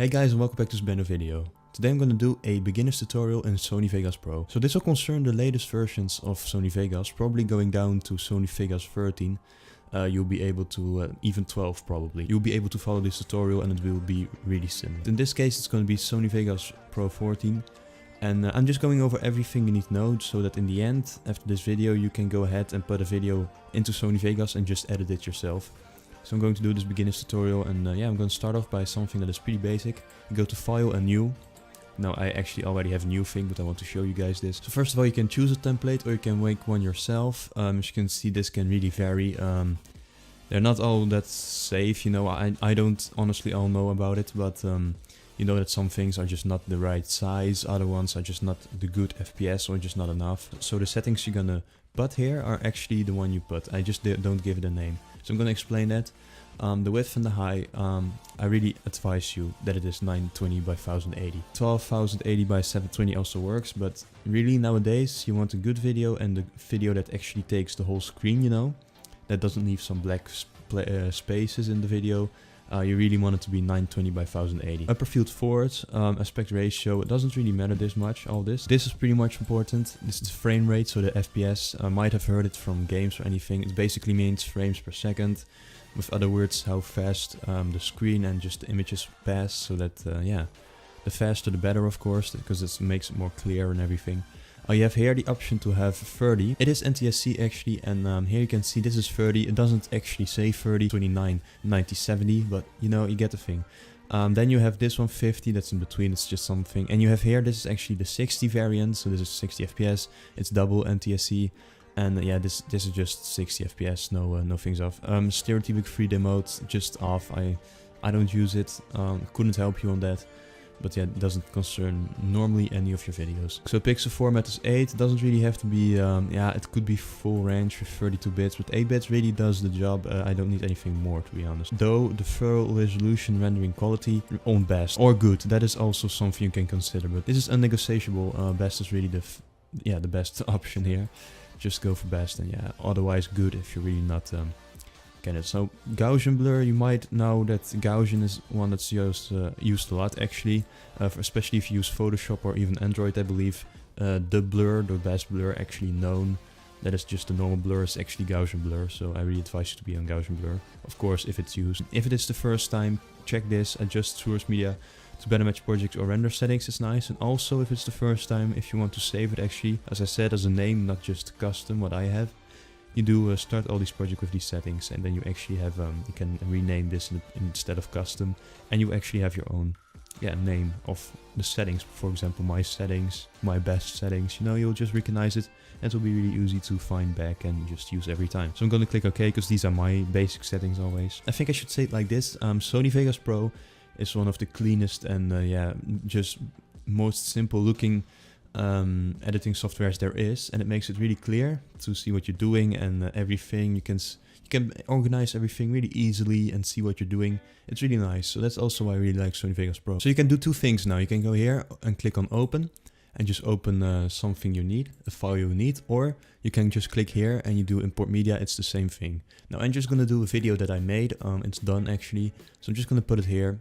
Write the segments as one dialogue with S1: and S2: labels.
S1: Hey guys, and welcome back to this brand new video. Today I'm going to do a beginner's tutorial in Sony Vegas Pro. So this will concern the latest versions of Sony Vegas, probably going down to Sony Vegas 13. You'll be able to, even 12 probably. You'll be able to follow this tutorial and it will be really simple. In this case it's going to be Sony Vegas Pro 14. And I'm just going over everything you need to know so that in the end, after this video, you can go ahead and put a video into Sony Vegas and just edit it yourself. So I'm going to do this beginner's tutorial and yeah, I'm going to start off by something that is pretty basic. You go to File and New. Now I actually already have a new thing, but I want to show you guys this. So first of all, you can choose a template or you can make one yourself. As you can see, this can really vary. They're not all that safe, you know, I don't honestly all know about it, but you know that some things are just not the right size, other ones are just not the good FPS or just not enough. So the settings you're gonna put here are actually the one you put. I just don't give it a name. So I'm gonna explain that. The width and the height, I really advise you that it is 920 by 1080. 1280 by 720 also works, but really nowadays you want a good video and a video that actually takes the whole screen, you know, that doesn't leave some black spaces in the video. You really want it to be 920 by 1080. Upper field forward, aspect ratio, it doesn't really matter this much, all this. This is pretty much important. This is frame rate, so the FPS. I might have heard it from games or anything. It basically means frames per second. With other words, how fast the screen and just the images pass, so that, yeah, the faster the better, of course, because it makes it more clear and everything. You have here the option to have 30. It is NTSC actually, and here you can see this is 30. It doesn't actually say 30, 29, 90, 70, but you know, you get the thing. Then you have this one 50, that's in between, it's just something. And you have here, this is actually the 60 variant, so this is 60 FPS. It's double NTSC. And yeah, this is just 60 FPS, no things off. Stereotypic 3D mode, just off. I don't use it, couldn't help you on that. But yeah, it doesn't concern normally any of your videos. So pixel format is 8. It doesn't really have to be, yeah, it could be full range with 32 bits, but 8 bits really does the job. I don't need anything more, to be honest. Though the full resolution rendering quality on best or good, that is also something you can consider. But this is unnegotiable. Best is really the best option here. Just go for best, and yeah, otherwise good if you're really not get it. So Gaussian blur, you might know that Gaussian is one that's used a lot actually, especially if you use Photoshop or even Android, I believe. The blur, the best blur actually known, that is just the normal blur, is actually Gaussian blur, so I really advise you to be on Gaussian blur, of course, if it's used. If it is the first time, check this, adjust source media to better match project or render settings is nice. And also if it's the first time, if you want to save it actually, as I said, as a name, not just custom, what I have. You do start all these projects with these settings, and then you actually have, you can rename this instead of custom, and you actually have your own, yeah, name of the settings. For example, my settings, my best settings, you know, you'll just recognize it, and it will be really easy to find back and just use every time. So I'm going to click OK, because these are my basic settings always. I think I should say it like this, Sony Vegas Pro is one of the cleanest and, yeah, just most simple looking editing softwares there is, and it makes it really clear to see what you're doing and everything. You can organize everything really easily and see what you're doing. It's really nice. So that's also why I really like Sony Vegas Pro. So you can do two things now. You can go here and click on open and just open something you need, a file you need, or you can just click here and you do import media. It's the same thing. Now I'm just gonna do a video that I made. It's done actually, so I'm just gonna put it here,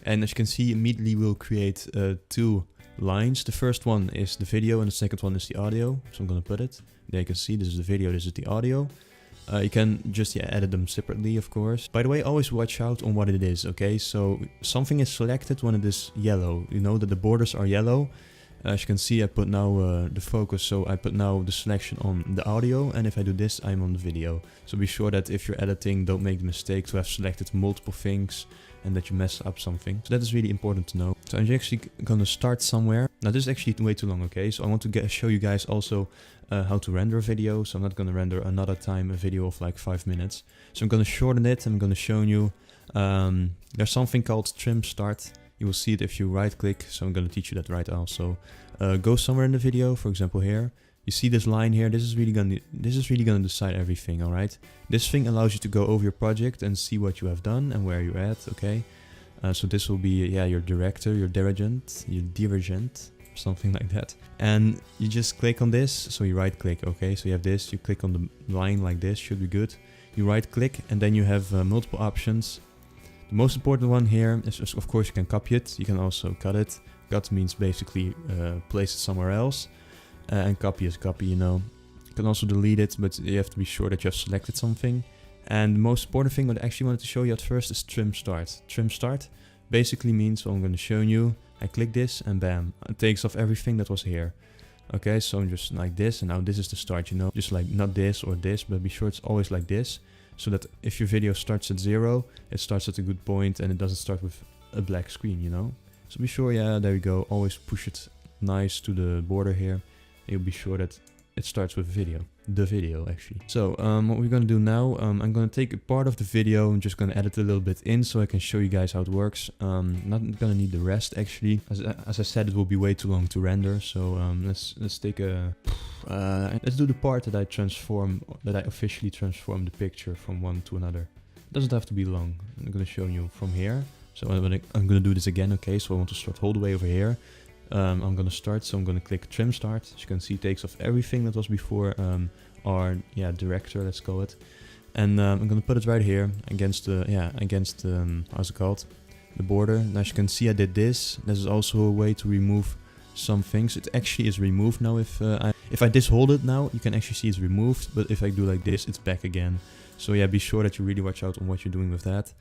S1: and as you can see, immediately we'll create two lines. The first one is the video and the second one is the audio. So I'm gonna put it there. You can see this is the video, this is the audio. You can just edit them separately, of course. By the way, always watch out on what it is, okay? So something is selected when it is yellow. You know that the borders are yellow. As you can see, I put now the focus, so I put now the selection on the audio, and if I do this, I'm on the video. So be sure that if you're editing, don't make the mistake to have selected multiple things and that you mess up something. So that is really important to know. So I'm actually gonna start somewhere. Now this is actually way too long, okay? So I want to show you guys also how to render a video. So I'm not gonna render another time a video of like 5 minutes. So I'm gonna shorten it. I'm gonna show you. There's something called trim start. You will see it if you right click. So I'm gonna teach you that right also. Go somewhere in the video, for example here. You see this line here, this is really gonna decide everything, alright? This thing allows you to go over your project and see what you have done and where you're at, okay? So this will be, yeah, your director, your dirigent, something like that. And you just click on this, so you right click, okay? So you have this, you click on the line like this, should be good. You right click, and then you have multiple options. The most important one here is of course you can copy it, you can also cut it. Cut means basically place it somewhere else, and copy is copy, you know. You can also delete it, but you have to be sure that you have selected something. And the most important thing what I actually wanted to show you at first is trim start. Trim start basically means, so I'm going to show you, I click this and bam, it takes off everything that was here. Okay, so just like this, and now this is the start, you know, just like not this or this, but be sure it's always like this, so that if your video starts at 0, it starts at a good point and it doesn't start with a black screen, you know. So be sure, yeah, there we go, always push it nice to the border here. You'll be sure that it starts with video, the video actually. So what we're gonna do now, I'm gonna take a part of the video, I'm just gonna edit a little bit in so I can show you guys how it works. Not gonna need the rest actually, as I said, it will be way too long to render. So let's take a, let's do the part that I officially transform the picture from one to another. It doesn't have to be long. I'm gonna show you from here. So I'm gonna do this again, okay, so I want to start all the way over here. I'm gonna start, so I'm gonna click trim start. As you can see, it takes off everything that was before our director, let's call it. And I'm gonna put it right here against the how's it called, the border. Now as you can see, I did this. This is also a way to remove some things. It actually is removed now. If I just hold it now, you can actually see it's removed. But if I do like this, it's back again. So yeah, be sure that you really watch out on what you're doing with that.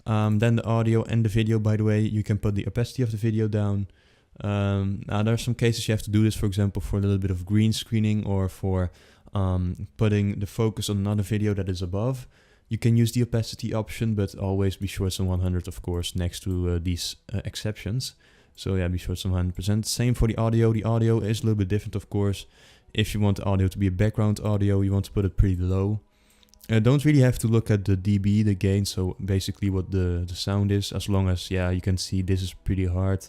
S1: Then the audio and the video, by the way, you can put the opacity of the video down. Now there are some cases you have to do this, for example, for a little bit of green screening or for putting the focus on another video that is above. You can use the opacity option, but always be sure it's on 100, of course, next to these exceptions. So yeah, be sure it's on 100%. Same for the audio. The audio is a little bit different, of course. If you want the audio to be a background audio, you want to put it pretty low. Don't really have to look at the dB, the gain, so basically what the sound is, as long as, yeah, you can see this is pretty hard.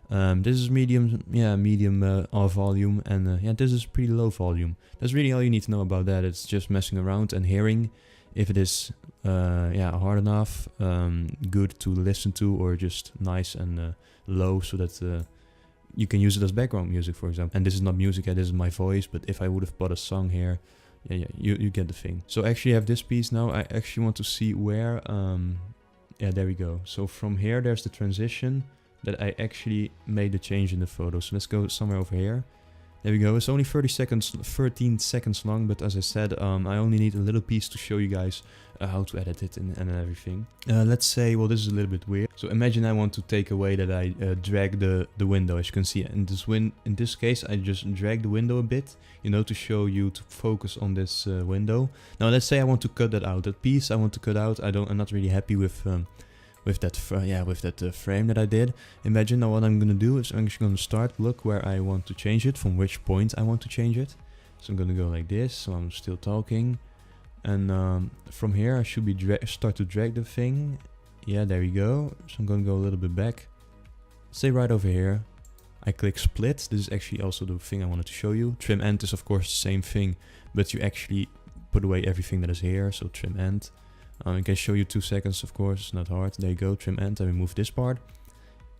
S1: This is medium volume, and yeah, this is pretty low volume. That's really all you need to know about that. It's just messing around and hearing if it is hard enough, good to listen to, or just nice and low, so that you can use it as background music, for example. And this is not music, this is my voice, but if I would have put a song here, yeah, you get the thing. So I actually have this piece now. I actually want to see where, yeah, there we go. So from here, there's the transition that I actually made the change in the photo. So let's go somewhere over here. There we go. It's only 13 seconds long, but as I said, I only need a little piece to show you guys how to edit it and everything. Let's say, well, this is a little bit weird. So imagine I want to take away that I drag the window. As you can see, in this case, I just drag the window a bit, you know, to show you to focus on this window. Now let's say I want to cut that out. That piece I want to cut out. I'm not really happy with that frame that I did. Imagine now what I'm gonna do is I'm just gonna start, look where I want to change it, from which point I want to change it. So I'm gonna go like this, so I'm still talking. And from here I should be start to drag the thing. Yeah, there we go. So I'm gonna go a little bit back. Say right over here. I click split. This is actually also the thing I wanted to show you. Trim end is of course the same thing, but you actually put away everything that is here. So trim end. I can show you 2 seconds, of course, it's not hard. There you go, trim end, I remove this part.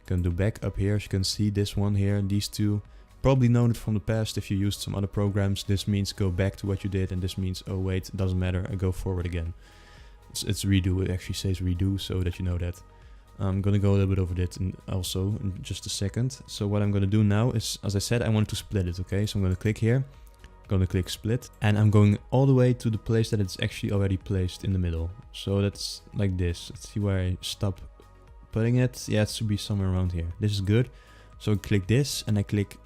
S1: Can do back up here, as you can see this one here, these two. Probably known it from the past if you used some other programs. This means go back to what you did, and this means, oh wait, it doesn't matter, I go forward again. It's redo, it actually says redo, so that you know that. I'm gonna go a little bit over that also in just a second. So what I'm gonna do now is, as I said, I want to split it, okay? So I'm gonna click here. Gonna click split, and I'm going all the way to the place that it's actually already placed in the middle. So that's like this. Let's see where I stop putting it. Yeah, it should be somewhere around here. This is good. So I click this and I click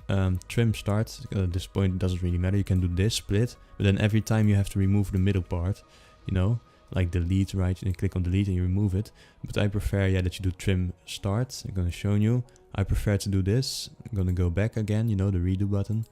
S1: trim start. At this point it doesn't really matter. You can do this split, but then every time you have to remove the middle part, you know, like delete, right? And you click on delete and you remove it. But I prefer, yeah, that you do trim start. I'm gonna show you. I prefer to do this. I'm gonna go back again, you know, the redo button.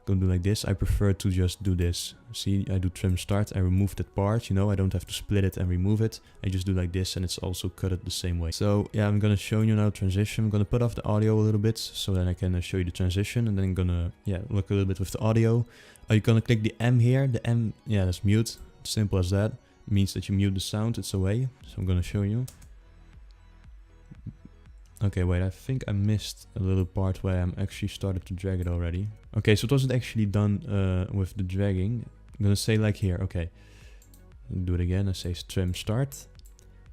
S1: Gonna do like this. I prefer to just do this. See, I do trim start, I remove that part, you know, I don't have to split it and remove it. I just do like this and it's also cut it the same way. So yeah, I'm gonna show you now transition. I'm gonna put off the audio a little bit so then I can show you the transition, and then I'm gonna, yeah, look a little bit with the audio. You're gonna click the M here. The M, yeah, that's mute. Simple as that. It means that you mute the sound, it's away. So I'm gonna show you. Okay, wait, I think I missed a little part where I'm actually started to drag it already. Okay, so it wasn't actually done with the dragging. I'm gonna say like here, okay. Do it again, I say trim start.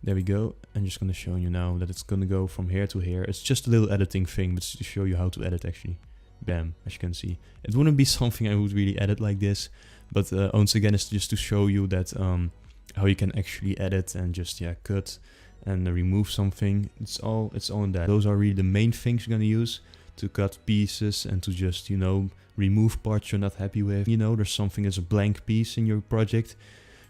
S1: There we go. I'm just gonna show you now that it's gonna go from here to here. It's just a little editing thing, but to show you how to edit actually. Bam, as you can see. It wouldn't be something I would really edit like this, but once again, it's just to show you that how you can actually edit and just cut and remove something. It's all in that. Those are really the main things you're gonna use to cut pieces and to just, you know, remove parts you're not happy with. You know, there's something that's a blank piece in your project.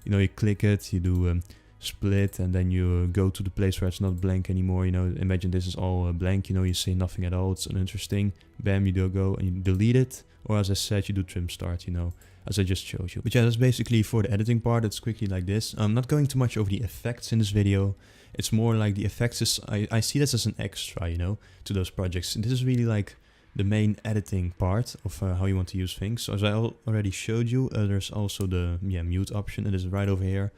S1: You know, you click it, you do split, and then you go to the place where it's not blank anymore. You know, imagine this is all blank, you know, you say nothing at all, it's uninteresting. Bam, you do go and you delete it, or as I said, you do trim start, you know, as I just showed you. But yeah, that's basically for the editing part. It's quickly like this. I'm not going too much over the effects in this video. It's more like the effects is, I see this as an extra, you know, to those projects. And this is really like the main editing part of how you want to use things. So as I already showed you, there's also the mute option. It is right over here.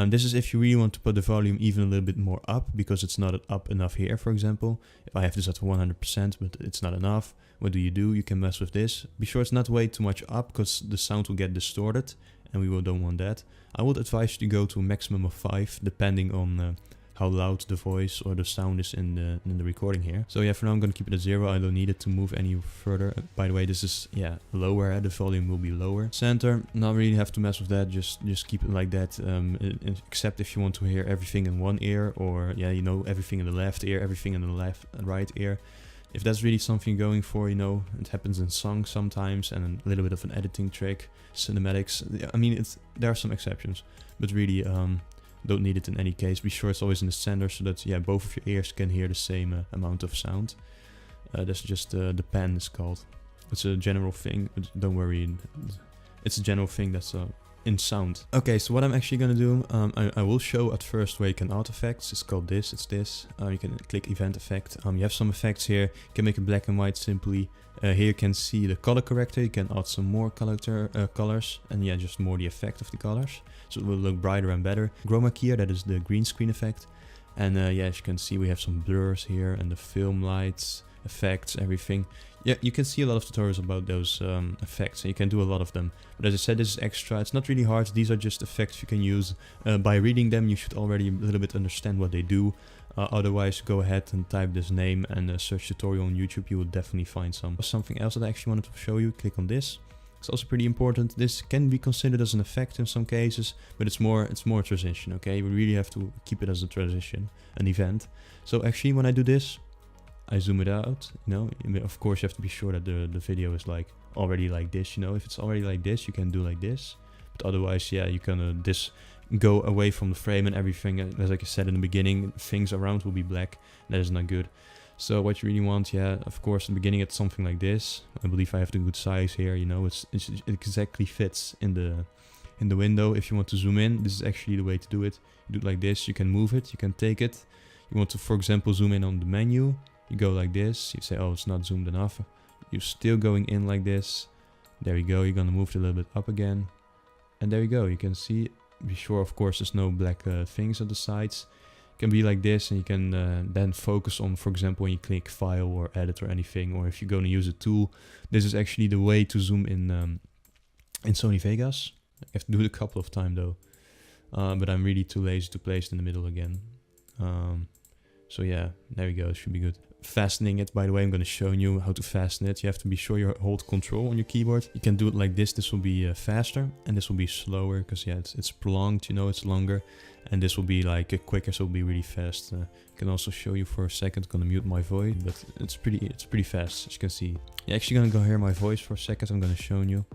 S1: This is if you really want to put the volume even a little bit more up, because it's not up enough here, for example. If I have this at 100%, but it's not enough, what do? You can mess with this. Be sure it's not way too much up, because the sound will get distorted, and we don't want that. I would advise you to go to a maximum of 5, depending on how loud the voice or the sound is in the recording here. So yeah, for now I'm gonna keep it at 0. I don't need it to move any further. By the way, this is lower. The volume will be lower. Center, not really have to mess with that. Just keep it like that. Except if you want to hear everything in one ear, or you know, everything in the left ear, everything in the right ear. If that's really something you're going for, you know, it happens in songs sometimes, and a little bit of an editing trick, cinematics. I mean, there are some exceptions, but really don't need it in any case. Be sure it's always in the center, so that both of your ears can hear the same amount of sound. That's just the pen is called. It's a general thing, but don't worry, it's a general thing that's in sound. Okay, so what I'm actually gonna do, I will show at first where you can add effects. It's called this, it's this. You can click event effect. You have some effects here. You can make it black and white simply. Here you can see the color corrector. You can add some more colors, and just more the effect of the colors, so it will look brighter and better. Chroma key, that is the green screen effect. And as you can see, we have some blurs here and the film lights, effects, everything. Yeah, you can see a lot of tutorials about those effects, and you can do a lot of them. But as I said, this is extra. It's not really hard. These are just effects you can use. By reading them, you should already a little bit understand what they do. Otherwise, go ahead and type this name and search tutorial on YouTube. You will definitely find something else that I actually wanted to show you. Click on this. It's also pretty important. This can be considered as an effect in some cases, but it's more a transition. Okay, we really have to keep it as a transition, an event. So actually, when I do this, I zoom it out. You know, of course, you have to be sure that the video is like already like this. You know, if it's already like this, you can do like this. But otherwise, you can go away from the frame and everything. As like I said in the beginning, things around will be black. That is not good. So what you really want, of course, in the beginning it's something like this. I believe I have the good size here. You know, it exactly fits in the window. If you want to zoom in, this is actually the way to do it. You do it like this. You can move it. You can take it. You want to, for example, zoom in on the menu. You go like this. You say, oh, it's not zoomed enough. You're still going in like this. There you go. You're gonna move it a little bit up again, and there you go. You can see. Be sure, of course, there's no black things at the sides. Can be like this, and you can then focus on, for example, when you click file or edit or anything, or if you're going to use a tool. This is actually the way to zoom in Sony Vegas. I have to do it a couple of times though, but I'm really too lazy to place it in the middle again. So yeah, there we go. It should be good. Fastening it, by the way, I'm going to show you how to fasten it. You have to be sure you hold control on your keyboard. You can do it like this. This will be faster, and this will be slower, because it's prolonged, you know, it's longer. And this will be like quicker, so it'll be really fast. I can also show you for a second. I'm gonna mute my voice, but it's pretty fast, as you can see. You're actually gonna go hear my voice for a second. I'm gonna show you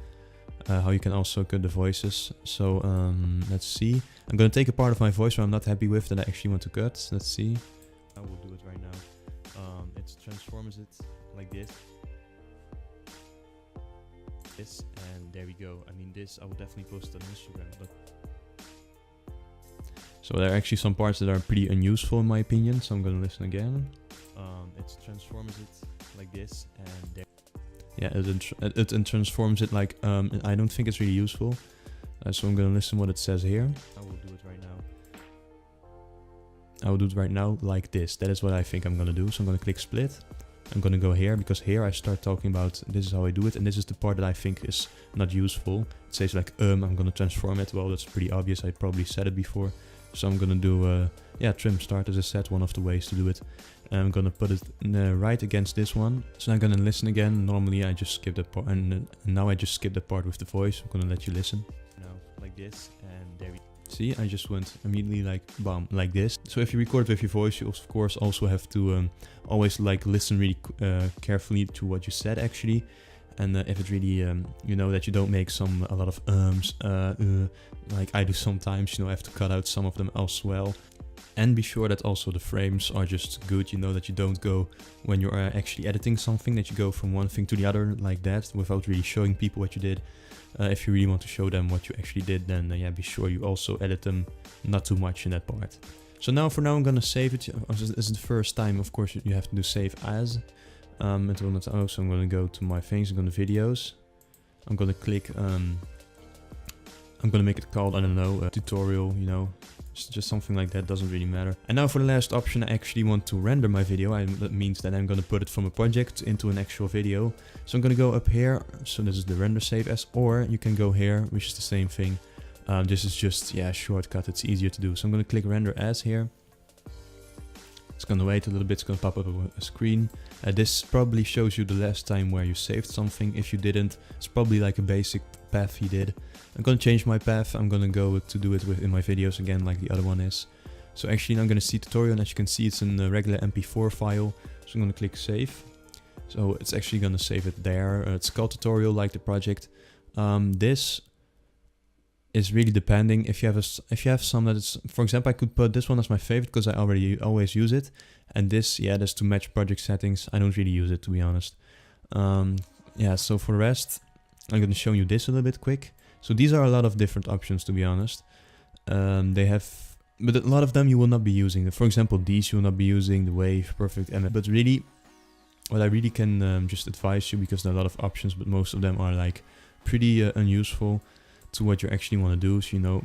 S1: how you can also cut the voices. So let's see. I'm gonna take a part of my voice where I'm not happy with that I actually want to cut. Let's see. I will do it right now. It transforms it like this. And there we go. I mean, this I will definitely post on Instagram, but. So there are actually some parts that are pretty unuseful in my opinion, so I'm gonna listen again. It transforms it like this, and there. Yeah, it transforms it like, I don't think it's really useful. So I'm gonna listen what it says here. I will do it right now. I will do it right now like this. That is what I think I'm gonna do. So I'm gonna click split. I'm gonna go here, because here I start talking about this is how I do it, and this is the part that I think is not useful. It says like, I'm gonna transform it. Well, that's pretty obvious. I probably said it before. So I'm gonna do yeah, trim start, as I said, one of the ways to do it. I'm gonna put it right against this one. So I'm gonna listen again. Normally I just skip that part, and now I just skip that part with the voice. I'm gonna let you listen. Now like this, and there we see, I just went immediately like bam, like this. So if you record with your voice, you of course also have to always like listen really carefully to what you said actually. And if it really, you know, that you don't make a lot of like I do sometimes, you know, I have to cut out some of them as well. And be sure that also the frames are just good, you know, that you don't go, when you are actually editing something, that you go from one thing to the other like that, without really showing people what you did. If you really want to show them what you actually did, then yeah, be sure you also edit them not too much in that part. So now for now I'm gonna save it. This is the first time, of course, you have to do save as. It will not, oh, so I'm gonna go to my things, I'm gonna videos. I'm gonna click, I'm gonna make it called, I don't know, tutorial, you know. Just something like that, doesn't really matter. And now for the last option, I actually want to render my video. That means that I'm gonna put it from a project into an actual video. So I'm gonna go up here, so this is the render save as, or you can go here, which is the same thing. This is just, yeah, shortcut, it's easier to do. So I'm gonna click render as here. It's gonna wait a little bit, it's gonna pop up a screen. This probably shows you the last time where you saved something. If you didn't, it's probably like a basic path you did. I'm gonna change my path. I'm gonna go to do it in my videos again, like the other one is. So actually now I'm gonna see tutorial, and as you can see, it's in a regular MP4 file. So I'm gonna click save. So it's actually gonna save it there. It's called tutorial, like the project. This is really depending. If you have some that is, for example, I could put this one as my favorite because I always use it. And this, yeah, that's to match project settings. I don't really use it, to be honest. Yeah, so for the rest, I'm gonna show you this a little bit quick. So these are a lot of different options, to be honest. They have, but a lot of them you will not be using. For example, these you will not be using, the wave, perfect, but really, what I really can just advise you, because there are a lot of options, but most of them are like pretty unuseful to what you actually want to do. So you know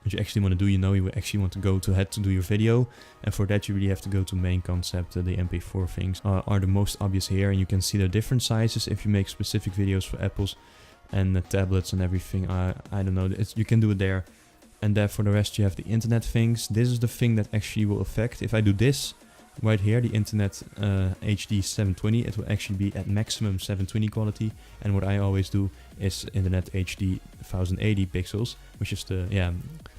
S1: what you actually want to do. You know you actually want to go to head to do your video, and for that you really have to go to main concept. The MP4 things are the most obvious here, and you can see the different sizes if you make specific videos for Apples and the tablets and everything. I don't know, you can do it there. And then for the rest you have the internet things. This is the thing that actually will affect. If I do this right here, the internet HD 720, it will actually be at maximum 720 quality. And what I always do is internet HD 1080 pixels, which is the, yeah,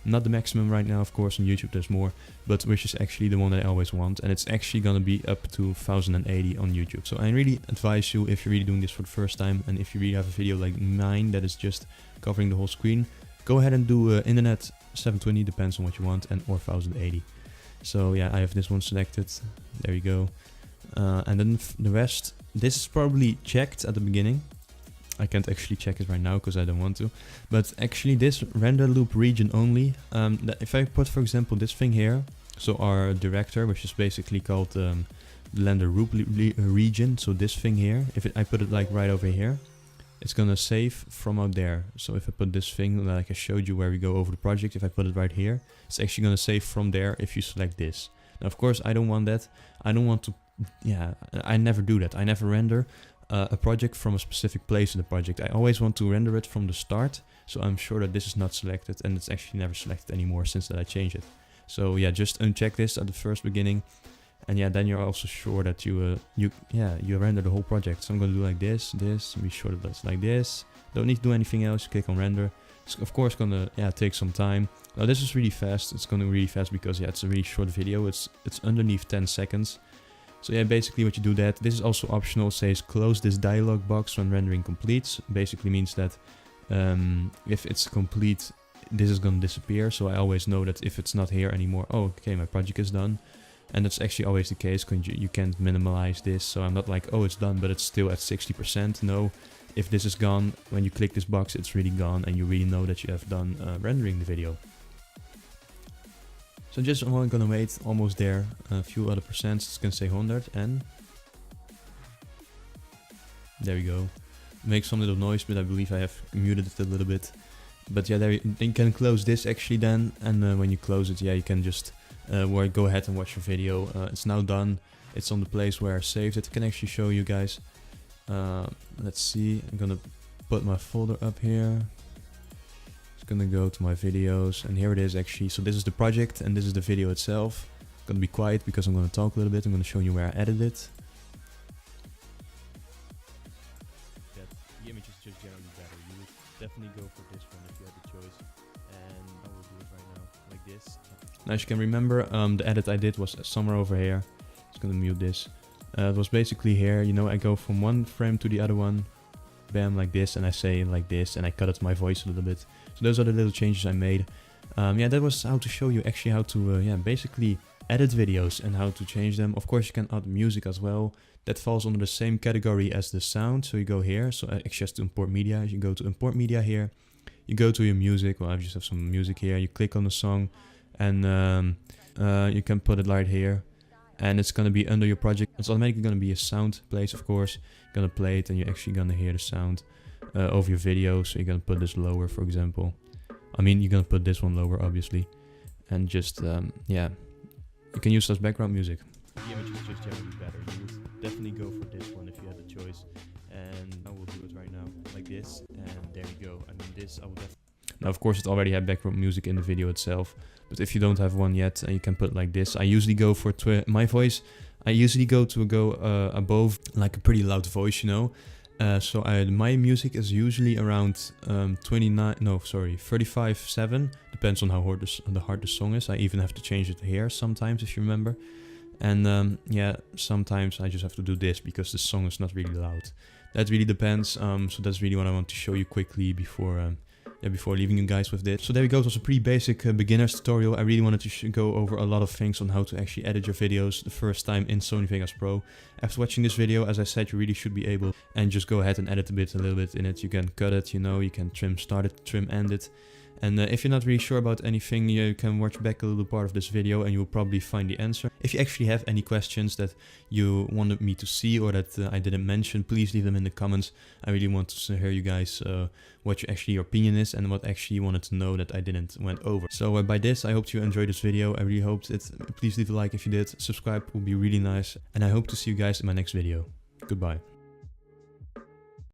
S1: not the maximum right now, of course. On YouTube there's more, but which is actually the one that I always want, and it's actually gonna be up to 1080 on YouTube. So I really advise you, if you're really doing this for the first time, and if you really have a video like mine that is just covering the whole screen, go ahead and do internet 720, depends on what you want, and or 1080. So yeah, I have this one selected, there you go. And then the rest, this is probably checked at the beginning. I can't actually check it right now because I don't want to. But actually this render loop region only, if I put, for example, this thing here, so our director, which is basically called the render loop region, so this thing here, if I put it like right over here, it's gonna save from out there. So if I put this thing, like I showed you where we go over the project, if I put it right here, it's actually gonna save from there if you select this. Now of course I don't want that. I don't want to, yeah, I never do that. I never render a project from a specific place in the project. I always want to render it from the start, so I'm sure that this is not selected, and it's actually never selected anymore since that I changed it. So yeah, just uncheck this at the first beginning, and yeah, then you're also sure that you render the whole project. So I'm gonna do like this, be sure that it's like this. Don't need to do anything else. Click on render. It's of course gonna take some time. Now this is really fast. It's gonna be really fast because yeah, it's a really short video. It's underneath 10 seconds. So yeah, basically what you do that. This is also optional. It says close this dialog box when rendering completes. Basically means that if it's complete, this is gonna disappear. So I always know that if it's not here anymore, oh okay, my project is done. And that's actually always the case because you can't minimize this. So I'm not like, oh, it's done, but it's still at 60%. No, if this is gone, when you click this box, it's really gone, and you really know that you have done rendering the video. So just I'm gonna wait, almost there, a few other percents, it's gonna say 100, and there we go. Makes some little noise, but I believe I have muted it a little bit. But yeah, there you can close this actually then, and when you close it, yeah, you can just go ahead and watch your video. It's now done. It's on the place where I saved it. I can actually show you guys. Let's see, I'm gonna put my folder up here. It's gonna go to my videos, and here it is actually. So this is the project and this is the video itself. It's gonna be quiet because I'm gonna talk a little bit. I'm gonna show you where I edited it. The image is just generally better. You would definitely go for this one if you had the choice. And I will do it right now, like this. Now as you can remember, the edit I did was somewhere over here. Just gonna mute this. It was basically here, you know, I go from one frame to the other one. Bam, like this, and I say like this, and I cut out my voice a little bit. So those are the little changes I made. Yeah, that was how to show you actually how to yeah, basically edit videos and how to change them. Of course you can add music as well. That falls under the same category as the sound. So you go here, so actually has to import media. You go to import media here. You go to your music. Well, I just have some music here. You click on the song, and you can put it right here. And it's gonna be under your project. It's automatically gonna be a sound place, of course. You're gonna play it, and you're actually gonna hear the sound of your video. So you're gonna put this lower, for example. I mean, you're gonna put this one lower, obviously, and just yeah, you can use it as background music. The image is just generally better. You would definitely go for this one if you had the choice. And I will do it right now, like this, and there you go. I mean, this I will definitely. Now, of course, it already had background music in the video itself, but if you don't have one yet, you can put like this. I usually go for my voice. I usually go above like a pretty loud voice, you know. So my music is usually around 35.7. Depends on how hard the song is. I even have to change it here sometimes, if you remember. And yeah, sometimes I just have to do this because the song is not really loud. That really depends. So that's really what I want to show you quickly before leaving you guys with this. So there we go. It was a pretty basic beginner's tutorial. I really wanted to go over a lot of things on how to actually edit your videos the first time in Sony Vegas Pro. After watching this video, as I said, you really should be able and just go ahead and edit a little bit in it. You can cut it, you know, you can trim start it, trim end it. And if you're not really sure about anything, you can watch back a little part of this video and you will probably find the answer. If you actually have any questions that you wanted me to see or that I didn't mention, please leave them in the comments. I really want to hear you guys what your opinion is and what actually you wanted to know that I didn't went over. So by this, I hope you enjoyed this video. I really hoped it. Please leave a like if you did. Subscribe would be really nice. And I hope to see you guys in my next video. Goodbye.